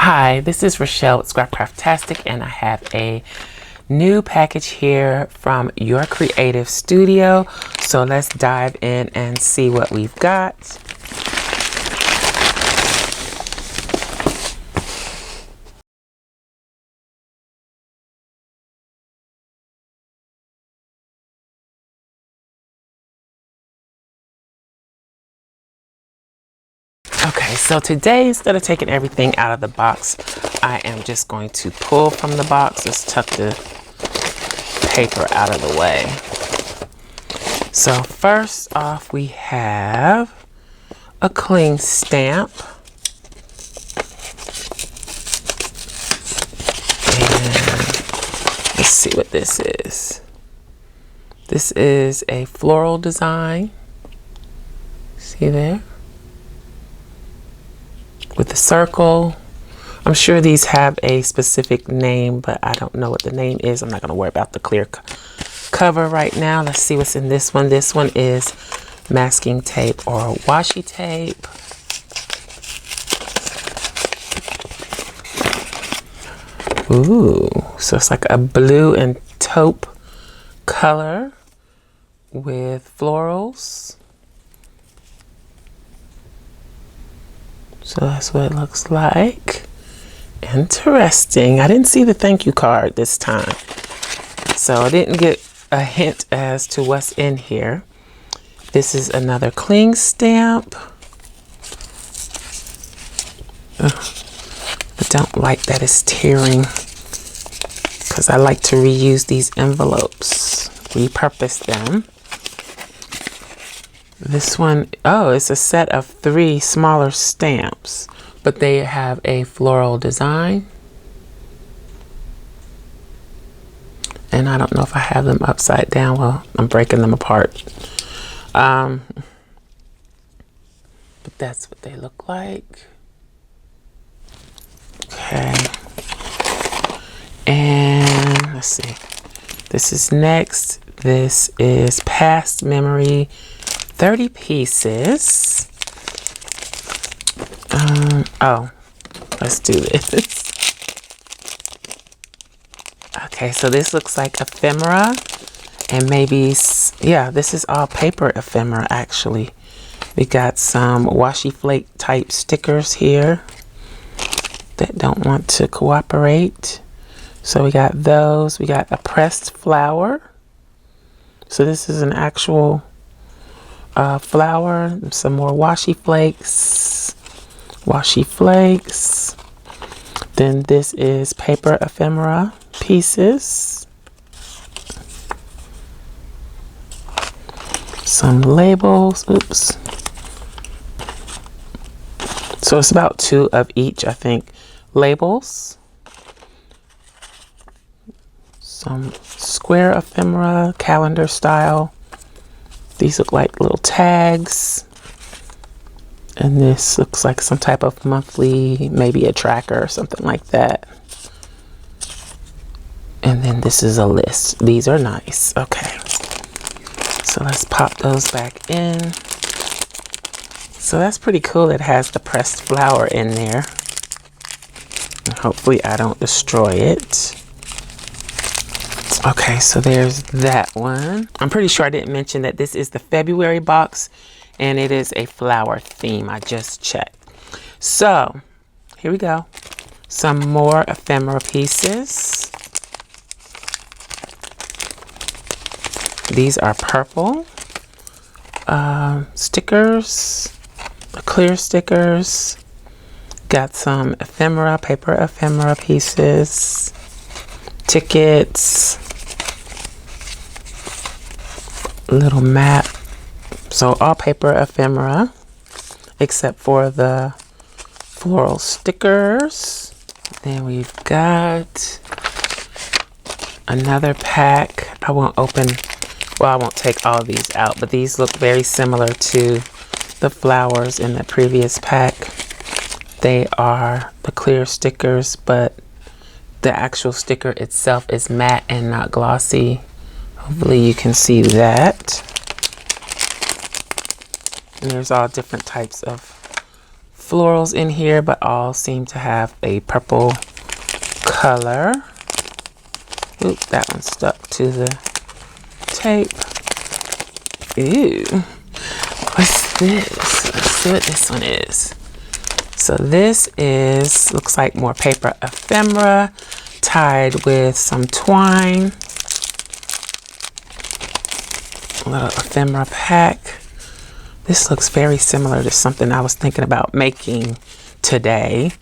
Hi, this is Rachelle with Scrapcraftastic, and I have a new package here from Your Creative Studio. So let's dive in and see what we've got. Okay, so today, instead of taking everything out of the box, I am just going to pull from the box. Let's tuck the paper out of the way. So first off, we have a cling stamp. And let's see what this is. This is a floral design. See there? With the circle. I'm sure these have a specific name, but I don't know what the name is. I'm not going to worry about the clear cover right now. Let's see what's in this one. This one is masking tape or washi tape. Ooh, so it's like a blue and taupe color with florals. So that's what it looks like. Interesting. I didn't see the thank you card this time, so I didn't get a hint as to what's in here. This is another cling stamp. I don't like that it's tearing because I like to reuse these envelopes, repurpose them. This one, oh, it's a set of 3 smaller stamps, but they have a floral design. And I don't know if I have them upside down. Well, I'm breaking them apart. But that's what they look like. Okay. And let's see. This is next. This is Past Memory. 30 pieces. Oh, let's do this. Okay, so this looks like ephemera, and maybe, yeah, this is all paper ephemera actually. We got some washi flake type stickers here that don't want to cooperate. So we got those. We got a pressed flower. So this is an actual flour, some more washi flakes, then this is paper ephemera pieces, some labels, oops, so it's about 2 of each, I think, labels, some square ephemera, calendar style. These look like little tags. And this looks like some type of monthly, maybe a tracker or something like that. And then this is a list. These are nice. Okay. So let's pop those back in. So that's pretty cool. It has the pressed flower in there. And hopefully I don't destroy it. Okay, so there's that one. I'm pretty sure I didn't mention that this is the February box, and it is a flower theme. I just checked. So here we go. Some more ephemera pieces. These are purple stickers, clear stickers. Got some ephemera, paper ephemera pieces, tickets, little map. So all paper ephemera except for the floral stickers. Then we've got another pack. I won't open, well, I won't take all these out, but these look very similar to the flowers in the previous pack. They are the clear stickers, but the actual sticker itself is matte and not glossy. Hopefully you can see that. And there's all different types of florals in here, but all seem to have a purple color. Oop, that one stuck to the tape. Ew. What's this? Let's see what this one is. So this is, looks like more paper ephemera tied with some twine. A little ephemera pack. This looks very similar to something I was thinking about making today.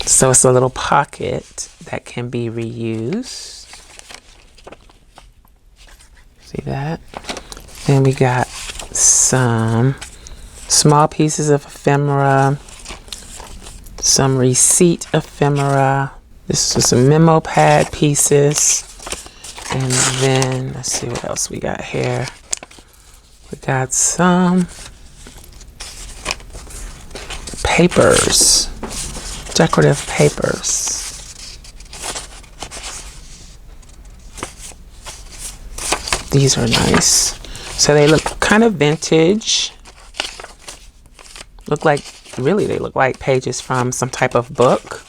So it's a little pocket that can be reused. See that? Then we got some small pieces of ephemera, some receipt ephemera. This is some memo pad pieces. And then let's see what else we got here. We got some papers, decorative papers. These are nice. So they look kind of vintage. Look like, really, they look like pages from some type of book.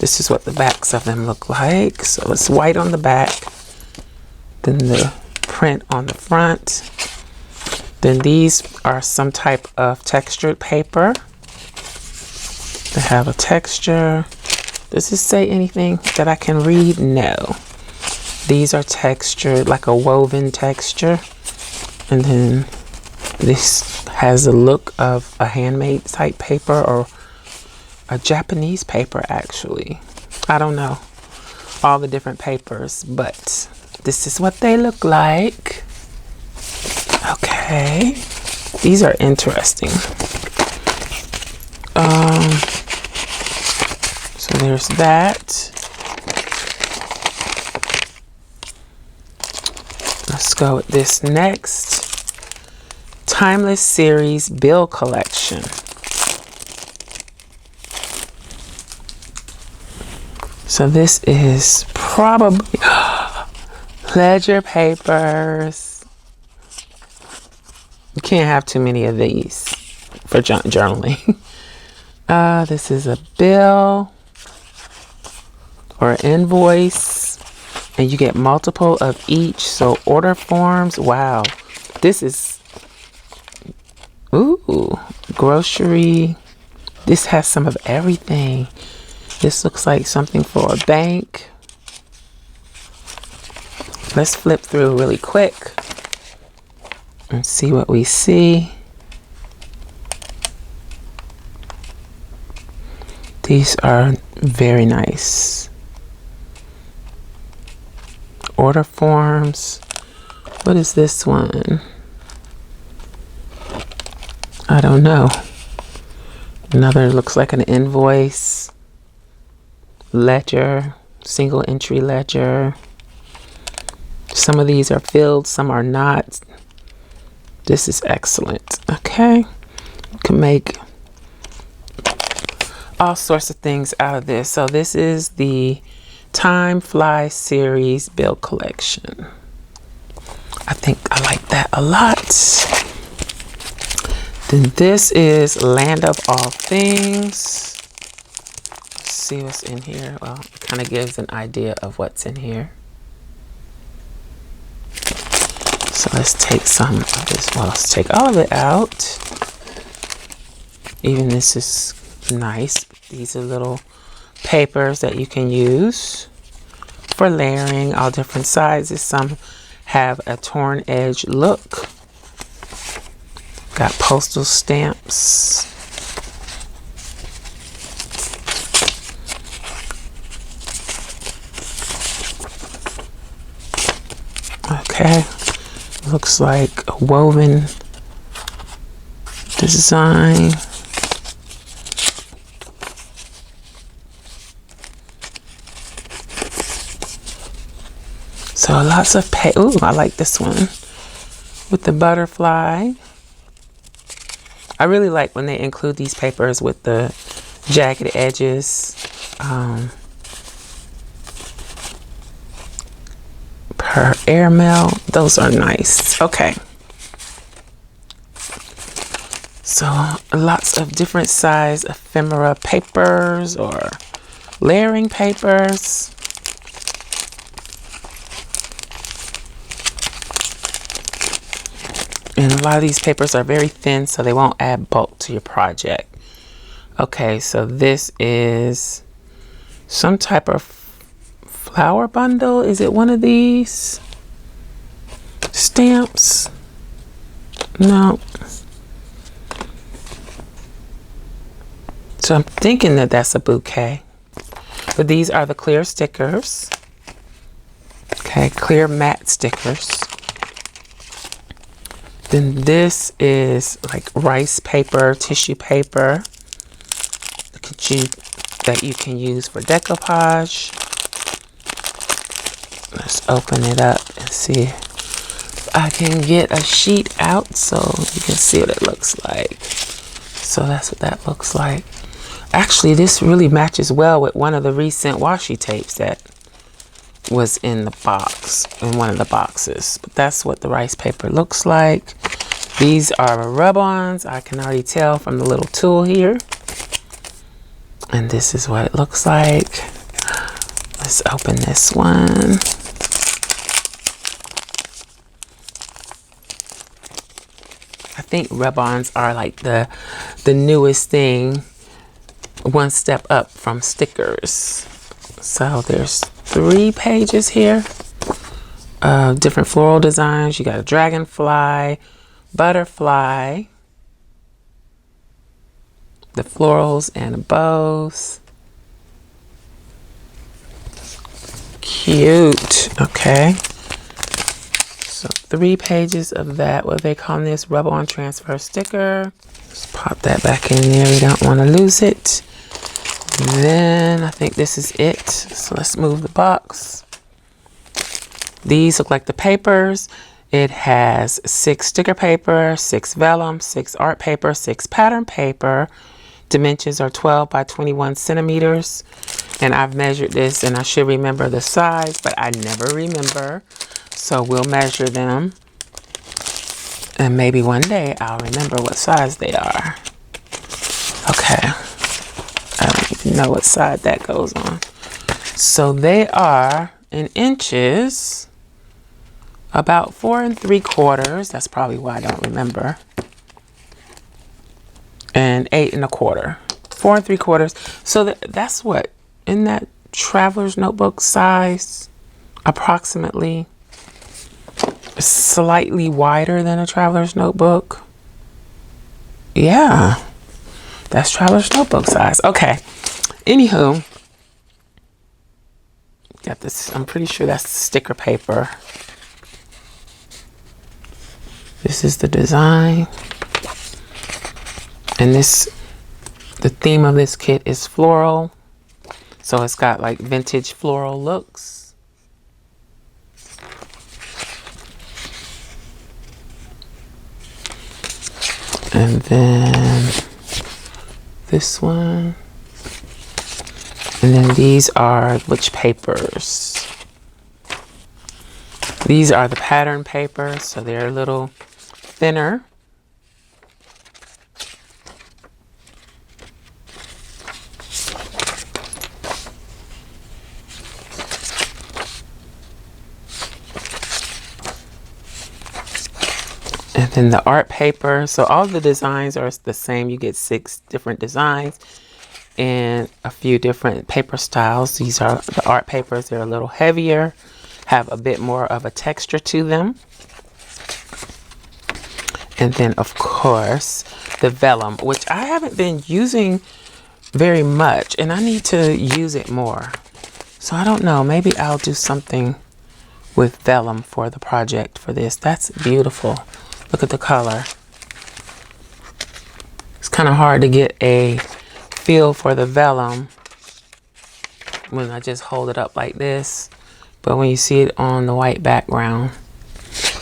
This is what the backs of them look like. So it's white on the back, then the print on the front. Then these are some type of textured paper. They have a texture. Does this say anything that I can read? No. These are textured, like a woven texture. And then this has a look of a handmade type paper, or a Japanese paper actually. I don't know all the different papers, but this is what they look like. Okay, these are interesting. So there's that. Let's go with this next. Timeless Series Bill Collection. So this is probably ledger papers. You can't have too many of these for journaling. This is a bill or an invoice, and you get multiple of each. So order forms. Wow. This is, ooh, grocery. This has some of everything. This looks like something for a bank. Let's flip through really quick and see what we see. These are very nice. Order forms. What is this one? I don't know. Another looks like an invoice. Ledger, single entry ledger. Some of these are filled, some are not. This is excellent. Okay, you can make all sorts of things out of this. So this is the Time Fly Series Bill Collection. I think I like that a lot. Then this is Land of All Things. Let's see what's in here. Well, it kind of gives an idea of what's in here. So let's take some of this. Well, let's take all of it out. Even this is nice. These are little papers that you can use for layering, all different sizes. Some have a torn edge look. Got postal stamps. Okay, looks like a woven design. So lots of ooh, I like this one with the butterfly. I really like when they include these papers with the jagged edges. Per airmail, those are nice. Okay. So lots of different size ephemera papers or layering papers. And a lot of these papers are very thin, so they won't add bulk to your project. Okay, so this is some type of flower bundle. Is it one of these stamps? No. So I'm thinking that that's a bouquet. But these are the clear stickers. Okay, clear matte stickers. Then this is like rice paper, tissue paper that you can use for decoupage. Let's open it up and see if I can get a sheet out so you can see what it looks like. So that's what that looks like. Actually, this really matches well with one of the recent washi tapes that was in the box, in one of the boxes. But that's what the rice paper looks like. These are rub-ons. I can already tell from the little tool here. And this is what it looks like. Let's open this one. I think rub-ons are like the newest thing, one step up from stickers. So there's 3 pages here of different floral designs. You got a dragonfly, butterfly, the florals and the bows. Cute. Okay. So 3 pages of that. What are they calling this? Rub-on transfer sticker. Just pop that back in there. We don't want to lose it. Then I think this is it. So let's move the box. These look like the papers. It has 6 sticker paper, 6 vellum, 6 art paper, 6 pattern paper. Dimensions are 12 by 21 centimeters. And I've measured this and I should remember the size, but I never remember. So we'll measure them. And maybe one day I'll remember what size they are. Okay. I don't even know what side that goes on. So they are in inches, about 4 3/4. That's probably why I don't remember. And 8 1/4. 4 3/4. So that's what, in that traveler's notebook size, approximately, slightly wider than a traveler's notebook. Yeah, that's traveler's notebook size. Okay. Anywho, got this. I'm pretty sure that's sticker paper. This is the design. And the theme of this kit is floral. So it's got like vintage floral looks. And then this one. And then these are which papers? These are the pattern papers, so they're a little thinner. And then the art paper. So all the designs are the same. You get 6 different designs and a few different paper styles. These are the art papers. They're a little heavier, have a bit more of a texture to them. And then of course the vellum, which I haven't been using very much and I need to use it more. So I don't know, maybe I'll do something with vellum for the project for this. That's beautiful. Look at the color. It's kind of hard to get a feel for the vellum when I just hold it up like this. But when you see it on the white background,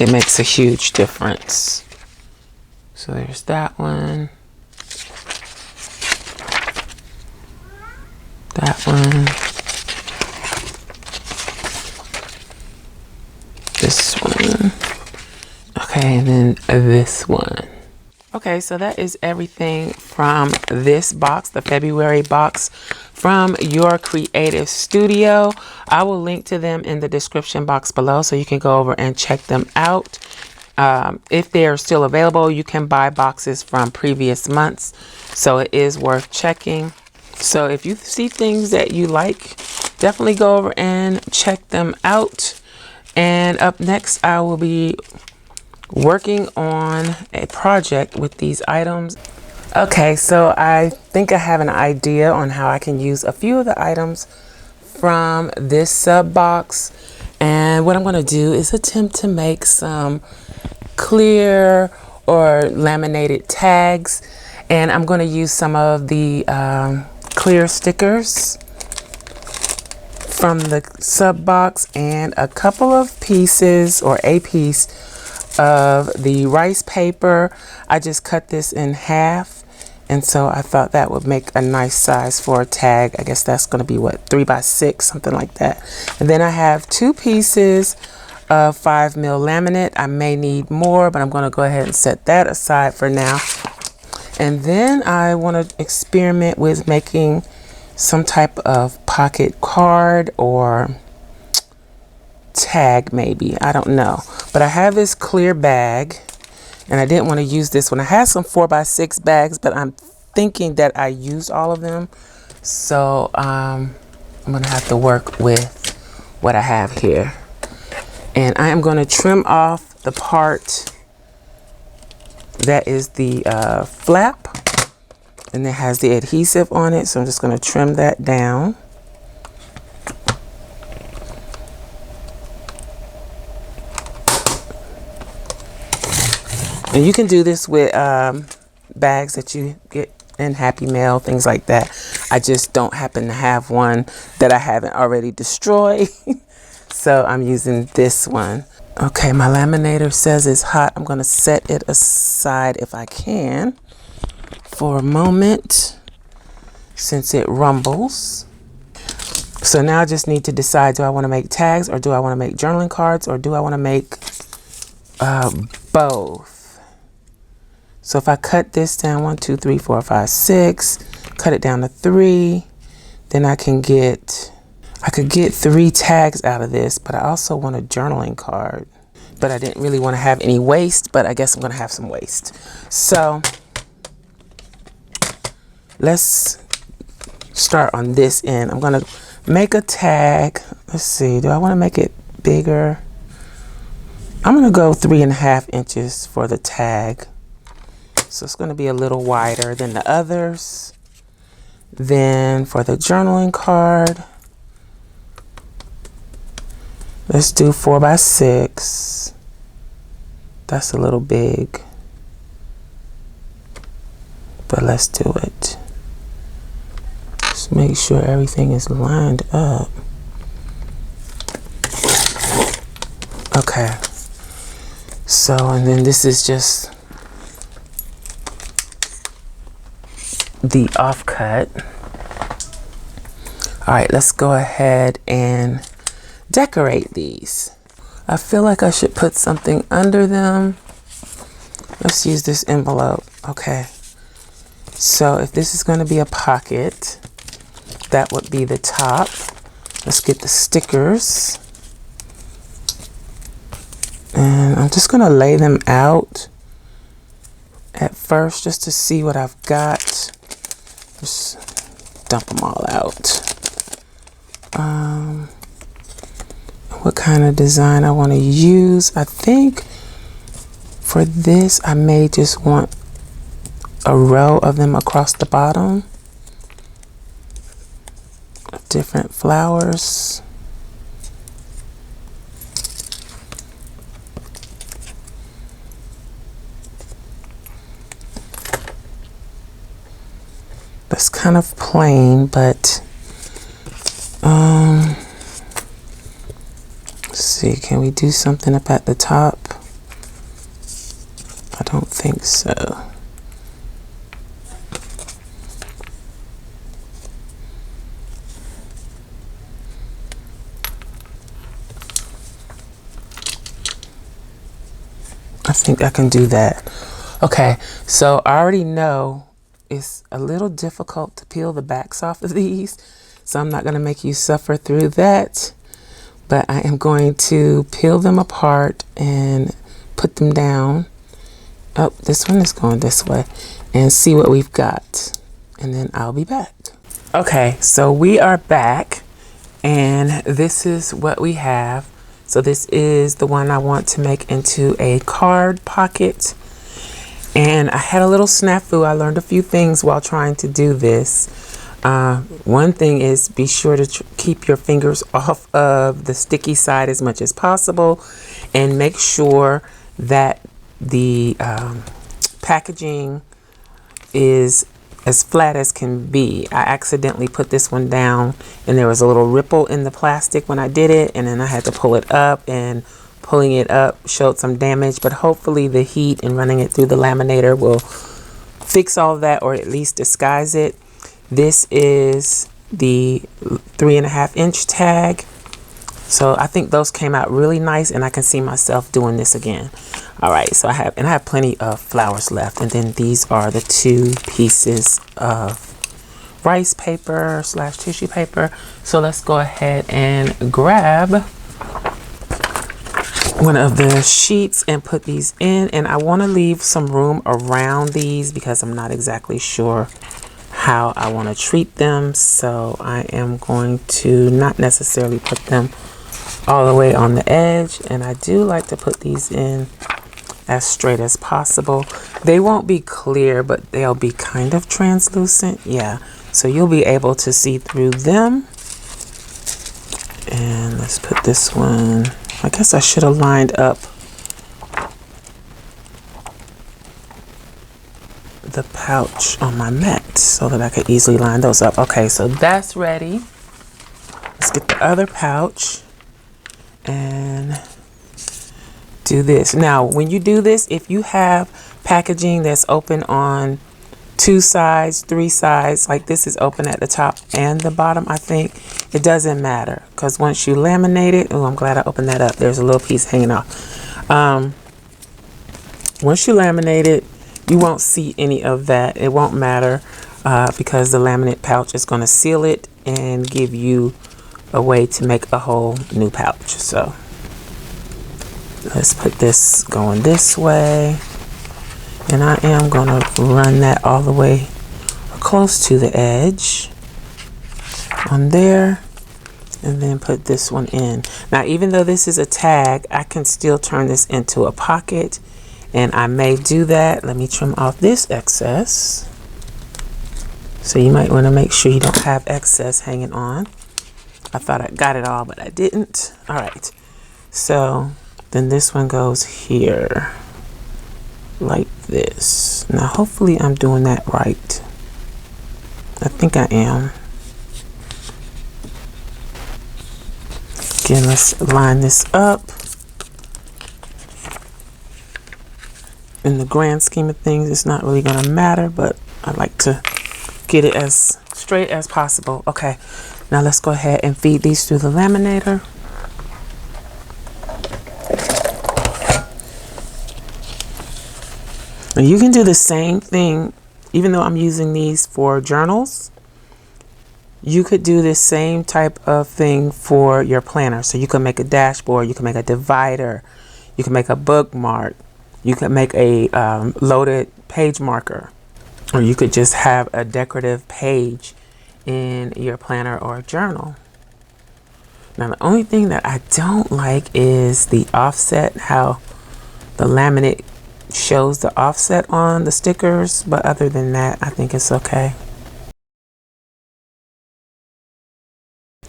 it makes a huge difference. So there's that one. That one. This one. Okay, and then this one. Okay, so that is everything from this box, the February box from Your Creative Studio. I will link to them in the description box below so you can go over and check them out. If they are still available, you can buy boxes from previous months, so it is worth checking. So if you see things that you like, definitely go over and check them out. And up next, I will be working on a project with these items. Okay, so I think I have an idea on how I can use a few of the items from this sub box. And what I'm going to do is attempt to make some clear or laminated tags. And I'm going to use some of the clear stickers from the sub box and a couple of pieces or a piece of the rice paper. I just cut this in half, and so I thought that would make a nice size for a tag. I guess that's going to be what, 3 by 6, something like that. And then I have 2 pieces of 5mm laminate. I may need more, but I'm going to go ahead and set that aside for now. And then I want to experiment with making some type of pocket card or tag, maybe. I don't know. But I have this clear bag, and I didn't want to use this one. I had some 4 by 6 bags, but I'm thinking that I used all of them. So I'm going to have to work with what I have here. And I am going to trim off the part that is the flap, and it has the adhesive on it. So I'm just going to trim that down. And you can do this with bags that you get in Happy Mail, things like that. I just don't happen to have one that I haven't already destroyed. So I'm using this one. Okay, my laminator says it's hot. I'm going to set it aside if I can for a moment since it rumbles. So now I just need to decide, do I want to make tags, or do I want to make journaling cards, or do I want to make both? So if I cut this down, 1, 2, 3, 4, 5, 6, cut it down to 3, then I could get 3 tags out of this, but I also want a journaling card. But I didn't really want to have any waste, but I guess I'm going to have some waste. So let's start on this end. I'm going to make a tag. Let's see, do I want to make it bigger? I'm going to go 3.5 inches for the tag. So it's going to be a little wider than the others. Then for the journaling card, let's do 4 by 6. That's a little big, but let's do it. Just make sure everything is lined up. Okay. So, and then this is just the offcut. All right, let's go ahead and decorate these. I feel like I should put something under them. Let's use this envelope. Okay. So if this is going to be a pocket, that would be the top. Let's get the stickers. And I'm just going to lay them out at first just to see what I've got. Just dump them all out. What kind of design I want to use. I think for this I may just want a row of them across the bottom of different flowers. That's kind of plain, but let's see, can we do something up at the top? I don't think so. I think I can do that. Okay, so I already know it's a little difficult to peel the backs off of these, so I'm not going to make you suffer through that, but I am going to peel them apart and put them down. Oh, this one is going this way, and see what we've got, and then I'll be back. Okay, so we are back, and this is what we have. So this is the one I want to make into a card pocket. And I had a little snafu. I learned a few things while trying to do this. One thing is be sure to keep your fingers off of the sticky side as much as possible, and make sure that the packaging is as flat as can be. I accidentally put this one down and there was a little ripple in the plastic when I did it, and then I had to pull it up, and pulling it up showed some damage, but hopefully the heat and running it through the laminator will fix all of that, or at least disguise it. This is the 3.5 inch tag. So I think those came out really nice, and I can see myself doing this again. All right, so I have plenty of flowers left, and then these are the 2 pieces of rice paper / tissue paper. So let's go ahead and grab one of the sheets and put these in, and I want to leave some room around these because I'm not exactly sure how I want to treat them. So I am going to not necessarily put them all the way on the edge, and I do like to put these in as straight as possible. They won't be clear, but they'll be kind of translucent. Yeah, so you'll be able to see through them. And let's put this one, I guess I should have lined up the pouch on my mat so that I could easily line those up. Okay, so that's ready. Let's get the other pouch and do this. Now, when you do this, if you have packaging that's open on 2 sides, 3 sides, like this is open at the top and the bottom, I think, it doesn't matter, because once you laminate it, oh, I'm glad I opened that up. There's a little piece hanging off. Once you laminate it, you won't see any of that. It won't matter because the laminate pouch is going to seal it and give you a way to make a whole new pouch. So let's put this going this way, and I am going to run that all the way close to the edge on there, and then put this one in. Now, even though this is a tag, I can still turn this into a pocket, and I may do that. Let me trim off this excess. So you might want to make sure you don't have excess hanging on. I thought I got it all, but I didn't. All right, so then this one goes here like this. Now hopefully I'm doing that right. I think I am. Again, let's line this up. In the grand scheme of things, it's not really going to matter, but I like to get it as straight as possible. Okay, now let's go ahead and feed these through the laminator. Now you can do the same thing, even though I'm using these for journals. You could do this same type of thing for your planner. So you can make a dashboard, you can make a divider, you can make a bookmark, you can make a loaded page marker, or you could just have a decorative page in your planner or journal. Now the only thing that I don't like is the offset, how the laminate shows the offset on the stickers, but other than that, I think it's okay.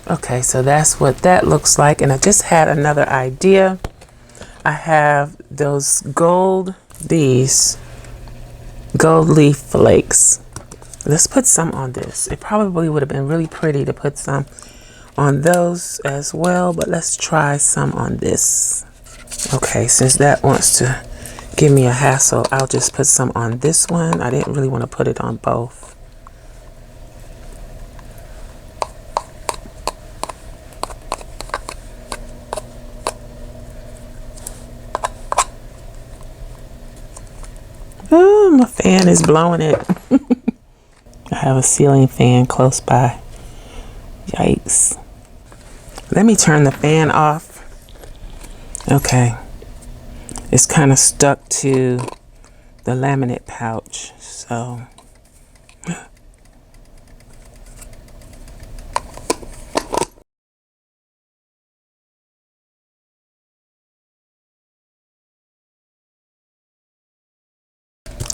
Okay, so that's what that looks like, and I just had another idea. I have those these gold leaf flakes. Let's put some on this. It probably would have been really pretty to put some on those as well, but let's try some on this. Okay, since that wants to give me a hassle, I'll just put some on this one. I didn't really want to put it on both. My fan is blowing it. I have a ceiling fan close by. Yikes. Let me turn the fan off. Okay. It's kind of stuck to the laminate pouch, so.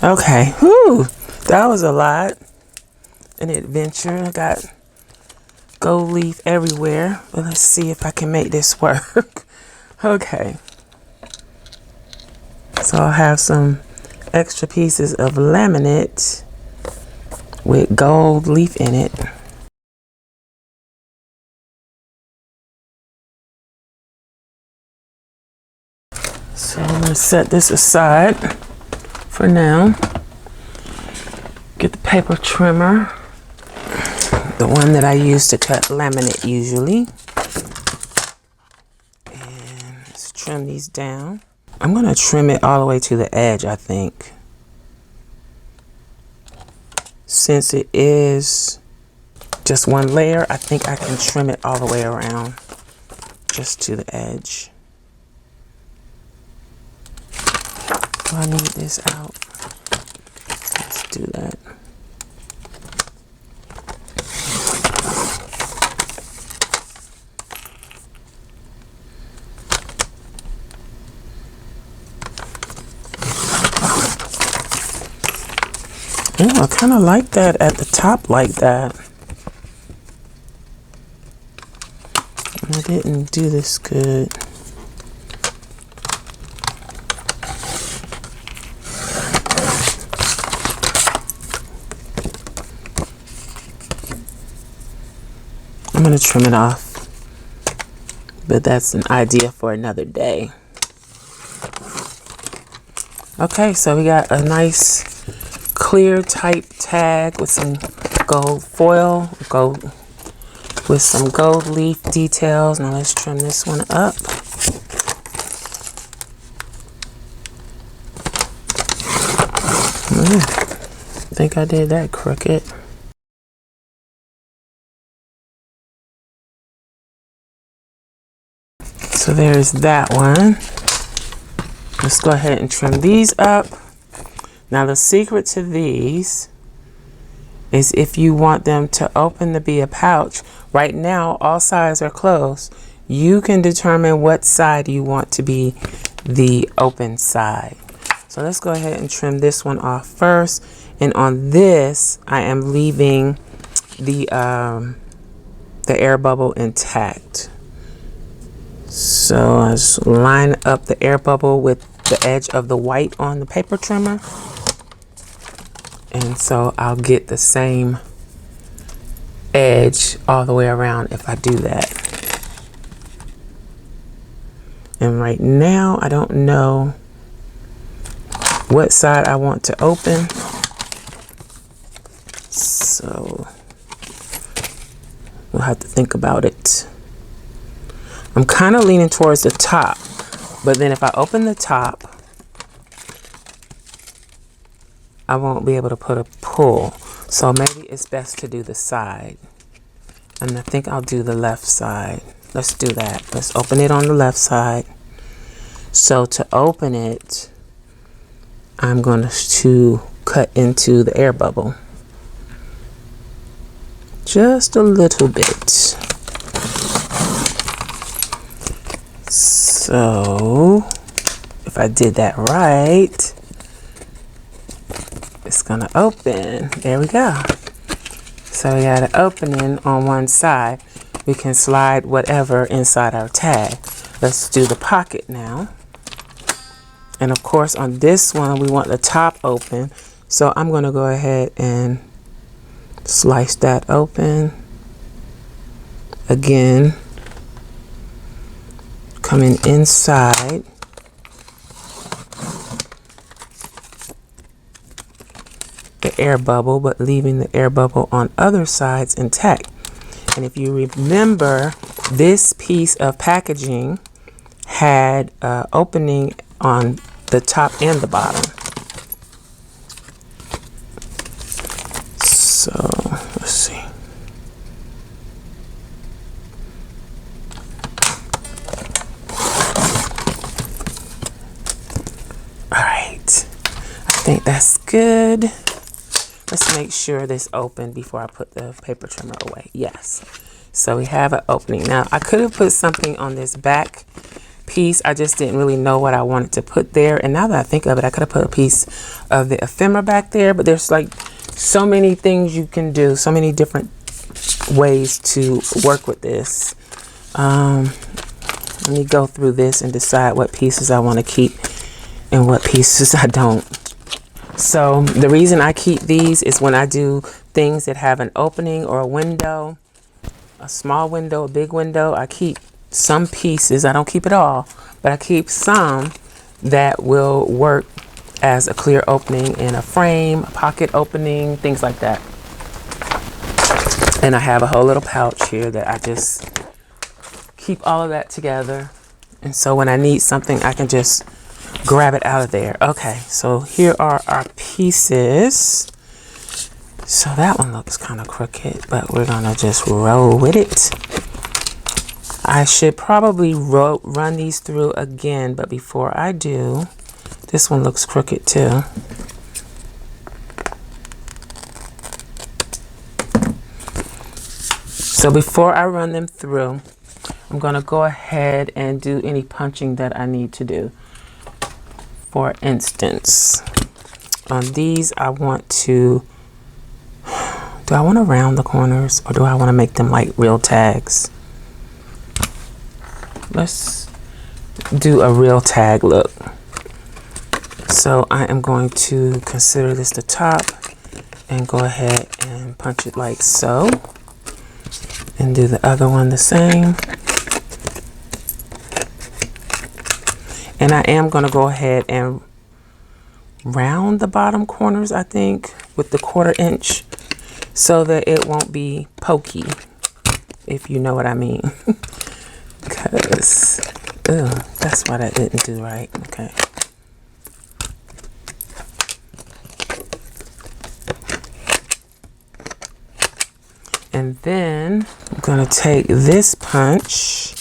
Okay, whew, that was a lot. An adventure. I got gold leaf everywhere, but let's see if I can make this work. Okay. So I'll have some extra pieces of laminate with gold leaf in it. So I'm going to set this aside for now. Get the paper trimmer, the one that I use to cut laminate usually. And let's trim these down. I'm going to trim it all the way to the edge, I think. Since it is just one layer, I think I can trim it all the way around just to the edge. Do I need this out? Let's do that. Yeah, I kind of like that at the top like that. I didn't do this good. I'm going to trim it off, but that's an idea for another day. Okay, so we got a nice clear type tag with some gold foil, with some gold leaf details. Now let's trim this one up. I think I did that crooked. So there's that one. Let's go ahead and trim these up. Now the secret to these is if you want them to open to be a pouch. Right now all sides are closed. You can determine what side you want to be the open side. So let's go ahead and trim this one off first. And on this I am leaving the air bubble intact. So I just line up the air bubble with the edge of the white on the paper trimmer. And so I'll get the same edge all the way around if I do that. And right now I don't know what side I want to open. So we'll have to think about it. I'm kind of leaning towards the top, but then if I open the top, I won't be able to put a pull. So maybe it's best to do the side. And I think I'll do the left side. Let's do that. Let's open it on the left side. So to open it, I'm going to cut into the air bubble. Just a little bit. So if I did that right, it's gonna open. There we go. So we got an opening on one side. We can slide whatever inside our tag. Let's do the pocket now. And of course on this one we want the top open. So I'm gonna go ahead and slice that open. Again, coming inside. The air bubble, but leaving the air bubble on other sides intact. And if you remember, this piece of packaging had opening on the top and the bottom. So let's see. All right, I think that's good. Let's make sure this open before I put the paper trimmer away. Yes. So we have an opening. Now I could have put something on this back piece. I just didn't really know what I wanted to put there. And now that I think of it, I could have put a piece of the ephemera back there, but there's like so many things you can do, so many different ways to work with this. Let me go through this and decide what pieces I want to keep and what pieces I don't. So the reason I keep these is when I do things that have an opening or a window, a small window, a big window, I keep some pieces. I don't keep it all, but I keep some that will work as a clear opening in a frame, a pocket opening, things like that. And I have a whole little pouch here that I just keep all of that together. And so when I need something, I can just grab it out of there. Okay, so here are our pieces. So that one looks kind of crooked, but we're gonna just roll with it. I should probably run these through again, but before I do, this one looks crooked too. So before I run them through, I'm gonna go ahead and do any punching that I need to do. For instance, on these, I want to, do I want to round the corners or do I want to make them like real tags? Let's do a real tag look. So I am going to consider this the top and go ahead and punch it like so. And do the other one the same. And I am going to go ahead and round the bottom corners, I think, with the 1/4 inch so that it won't be pokey, if you know what I mean. Because, that's what I didn't do right. Okay. And then I'm going to take this punch,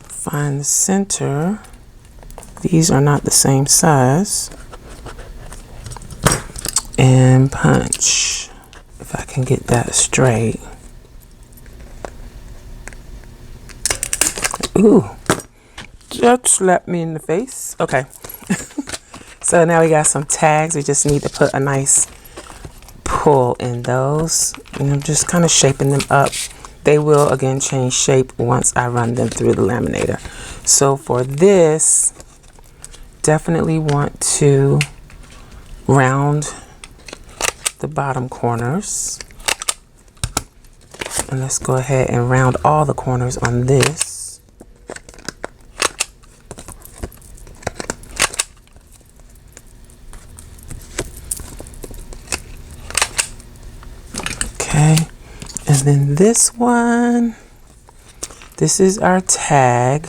find the center. These are not the same size. And punch. If I can get that straight. Ooh, just slapped me in the face. Okay. So now we got some tags. We just need to put a nice pull in those. And I'm just kind of shaping them up. They will again change shape once I run them through the laminator. So for this, definitely want to round the bottom corners. And let's go ahead and round all the corners on this. Okay. And then this one, this is our tag.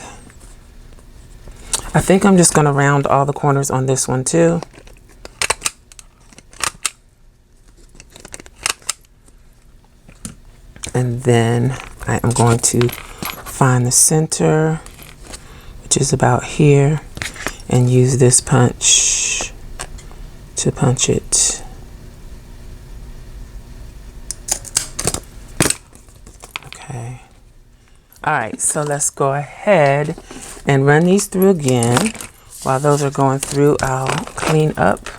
I think I'm just going to round all the corners on this one too. And then I am going to find the center, which is about here, and use this punch to punch it. Okay. All right, so let's go ahead and run these through again. While those are going through, I'll clean up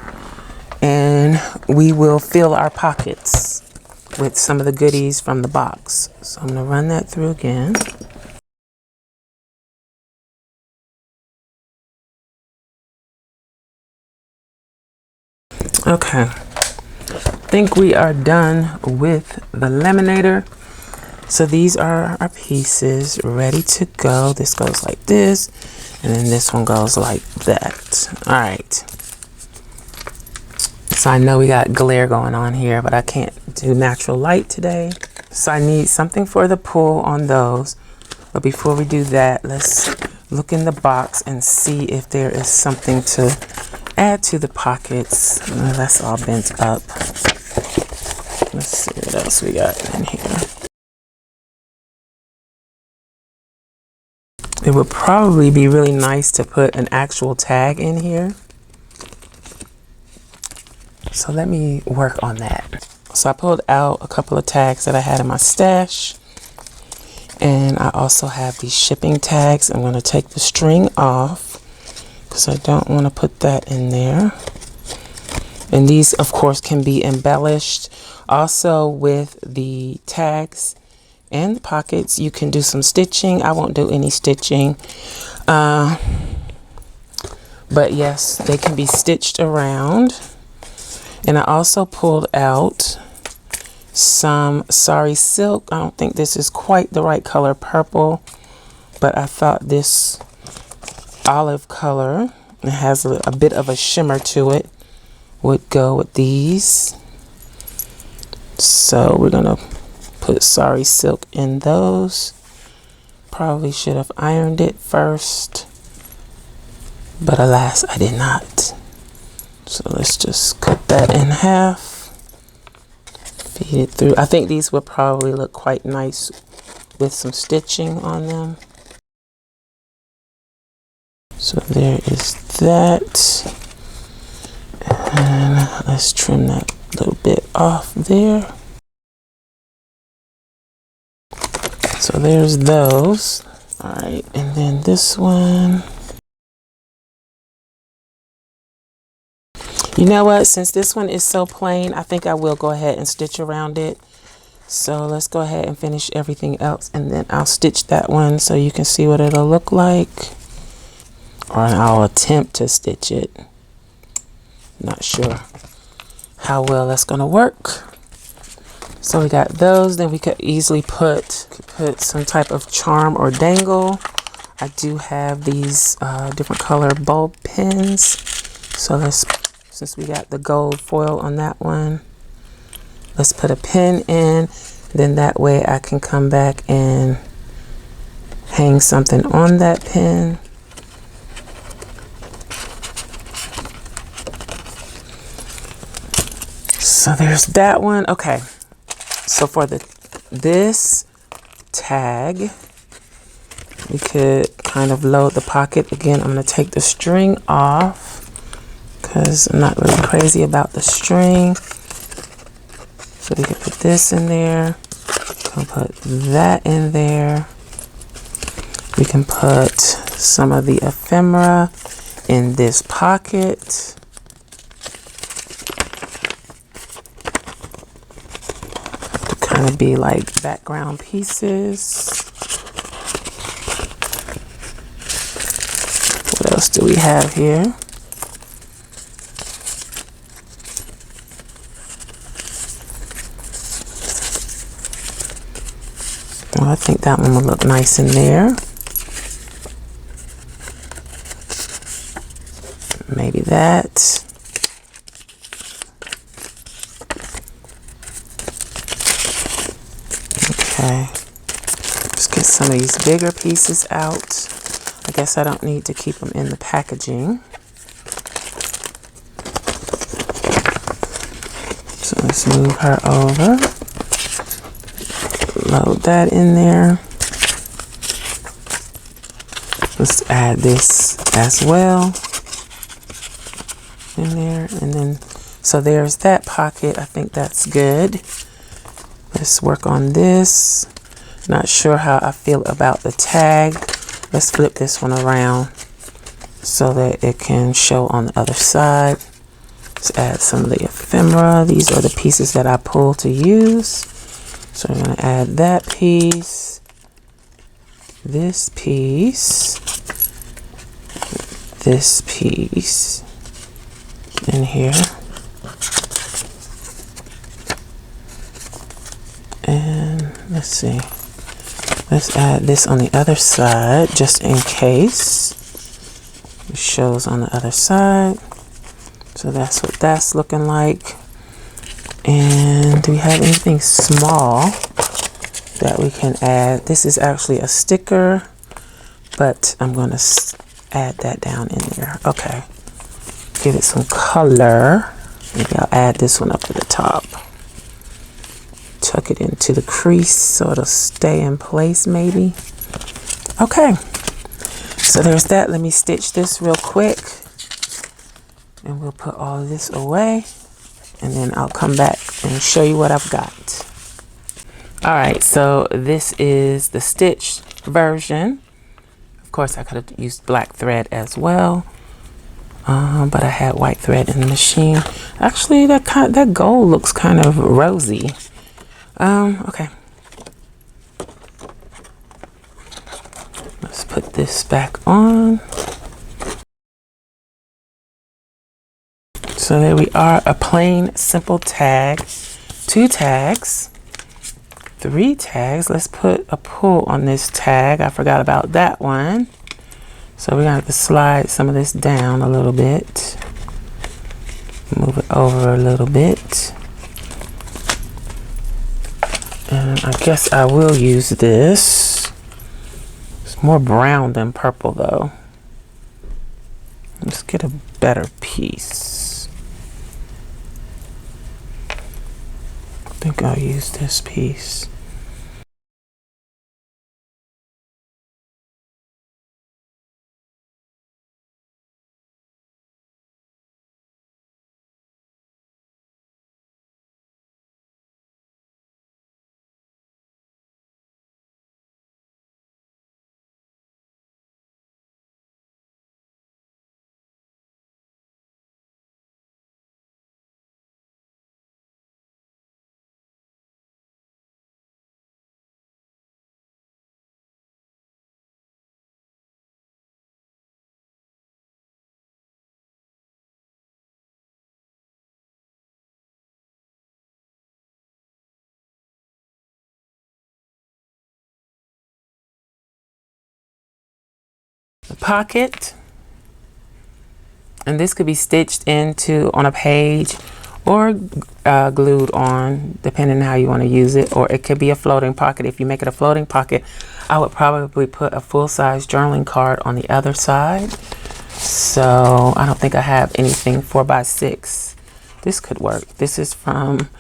and we will fill our pockets with some of the goodies from the box. So I'm gonna run that through again. Okay, I think we are done with the laminator. So these are our pieces ready to go. This goes like this, and then this one goes like that. All right. So I know we got glare going on here, but I can't do natural light today. So I need something for the pull on those. But before we do that, let's look in the box and see if there is something to add to the pockets. That's all bent up. Let's see what else we got in here. It would probably be really nice to put an actual tag in here. So let me work on that. So I pulled out a couple of tags that I had in my stash. And I also have these shipping tags. I'm going to take the string off because I don't want to put that in there. And these, of course, can be embellished. Also with the tags and the pockets, you can do some stitching. I won't do any stitching. But yes, they can be stitched around. And I also pulled out some Sari silk. I don't think this is quite the right color, purple, but I thought this olive color, it has a bit of a shimmer to it, would go with these. So we're gonna put Sari silk in those. Probably should have ironed it first, but alas, I did not. So let's just cut that in half, feed it through. I think these would probably look quite nice with some stitching on them. So there is that. And let's trim that little bit off there. So there's those. All right, and then this one. You know what? Since this one is so plain, I think I will go ahead and stitch around it. So let's go ahead and finish everything else, and then I'll stitch that one so you can see what it'll look like. Or I'll attempt to stitch it. Not sure how well that's gonna work. So we got those. Then we could easily put some type of charm or dangle. I do have these different color bulb pins. So since we got the gold foil on that one, let's put a pin in. Then that way I can come back and hang something on that pin. So there's that one. Okay. So for this tag, we could kind of load the pocket. Again, I'm going to take the string off because I'm not really crazy about the string. So we can put this in there. We can put that in there. We can put some of the ephemera in this pocket. Kind of be like background pieces. What else do we have here? Well, I think that one will look nice in there. Maybe that. Okay, let's get some of these bigger pieces out. I guess I don't need to keep them in the packaging. So let's move her over. Load that in there. Let's add this as well in there. And then, so there's that pocket. I think that's good. Let's work on this. Not sure how I feel about the tag. Let's flip this one around so that it can show on the other side. Let's add some of the ephemera. These are the pieces that I pulled to use. So I'm going to add that piece, this piece in here. And let's see, let's add this on the other side just in case it shows on the other side. So that's what that's looking like. And do we have anything small that we can add? This is actually a sticker, but I'm going to add that down in there. Okay, give it some color. Maybe I'll add this one up to the top. Tuck it into the crease so it'll stay in place maybe. Okay, so there's that. Let me stitch this real quick. And we'll put all of this away. And then I'll come back and show you what I've got. All right, so this is the stitched version. Of course, I could have used black thread as well. But I had white thread in the machine. Actually, that gold looks kind of rosy. Okay. Let's put this back on. So there we are, a plain simple tag, 2 tags, 3 tags. Let's put a pull on this tag. I forgot about that one. So we're gonna have to slide some of this down a little bit. Move it over a little bit. And I guess I will use this. It's more brown than purple though. Let's get a better piece. I think I'll use this piece. The pocket, and this could be stitched into on a page or glued on, depending on how you want to use it, or it could be a floating pocket. If you make it a floating pocket, I would probably put a full-size journaling card on the other side. So I don't think I have anything 4x6. This could work. This is from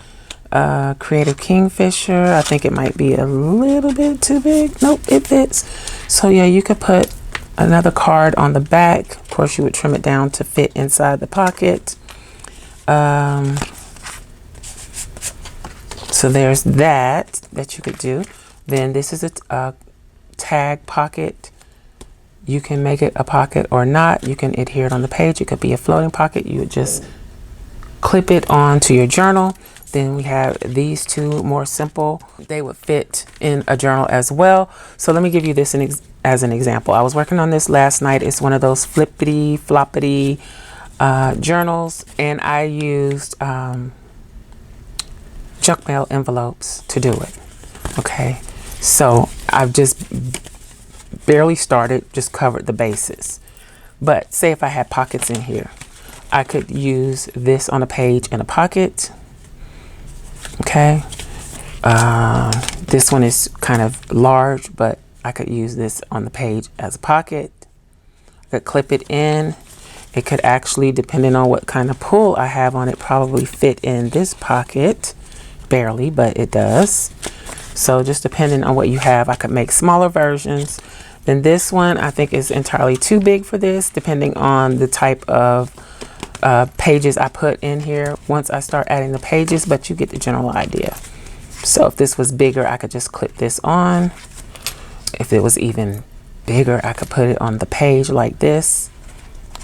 Creative Kingfisher. I think it might be a little bit too big. Nope, it fits. So yeah, you could put another card on the back. Of course, you would trim it down to fit inside the pocket. So there's that you could do. Then this is a tag pocket. You can make it a pocket or not. You can adhere it on the page. It could be a floating pocket. You would just clip it onto your journal. Then we have these 2 more simple. They would fit in a journal as well. So let me give you this as an example. I was working on this last night. It's one of those flippity floppity journals, and I used junk mail envelopes to do it. Okay, so I've just barely started, just covered the bases. But say if I had pockets in here, I could use this on a page in a pocket. Okay, this one is kind of large, but I could use this on the page as a pocket. I could clip it in. It could actually, depending on what kind of pull I have on it, probably fit in this pocket. Barely, but it does. So just depending on what you have, I could make smaller versions. Then this one I think is entirely too big for this, depending on the type of pages I put in here once I start adding the pages, but you get the general idea. So if this was bigger, I could just clip this on. If it was even bigger, I could put it on the page like this.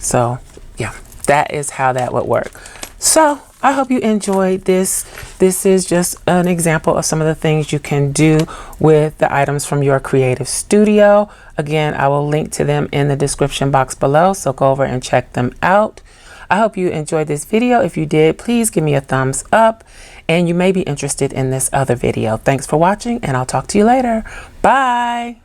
So yeah, that is how that would work. So I hope you enjoyed this. This is just an example of some of the things you can do with the items from your creative studio. Again, I will link to them in the description box below, so go over and check them out. I hope you enjoyed this video. If you did, please give me a thumbs up, and you may be interested in this other video. Thanks for watching, and I'll talk to you later. Bye.